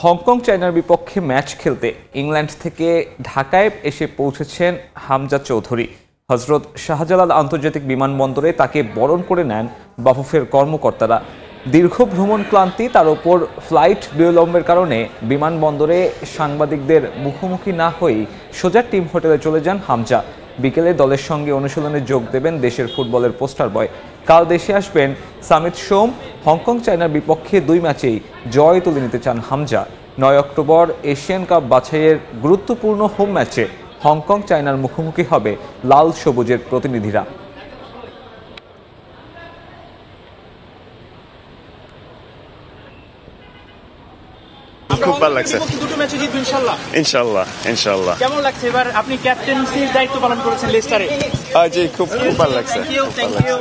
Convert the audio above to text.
Hong Kong চায়নার বিপক্ষে match খেলতে ইংল্যান্ড থেকে ঢাকায় এসে পৌঁছেছেন হামজা চৌধুরী। হজরত শাহজালাল আন্তর্জাতিক বিমানবন্দরে তাকে বরণ করে নেন বাফুফের কর্মকর্তারা। দীর্ঘ ভ্রমণ ক্লান্তি, তার উপর ফ্লাইট বিলম্বের কারণে বিমানবন্দরে সাংবাদিকদের মুখোমুখি না হয়েই সোজা টিম হোটেলে চলে যান হামজা। বিকেলে দলের সঙ্গে অনুশীলনে যোগ দেবেন দেশের ফুটবলের পোস্টার বয়। কাল দেশে আসবেন সামিত সোম। হংকং চায়নার বিপক্ষে 2 ম্যাচেই জয় তুলে নিতে চান হামজা। 9 অক্টোবর এশিয়ান কাপ বাছাইয়ের গুরুত্বপূর্ণ হোম ম্যাচে হংকং চায়নার মুখোমুখি হবে লাল সবুজের প্রতিনিধিরা। খুব ভালো লাগছে। দুটো ম্যাচে জিতবেন ইনশাআল্লাহ। ইনশাআল্লাহ ইনশাআল্লাহ। কেমন লাগছে এবার আপনি ক্যাপ্টেন্সির দায়িত্ব পালন করেছেন লেস্টারে? জি খুব ভালো লাগছে। Thank you.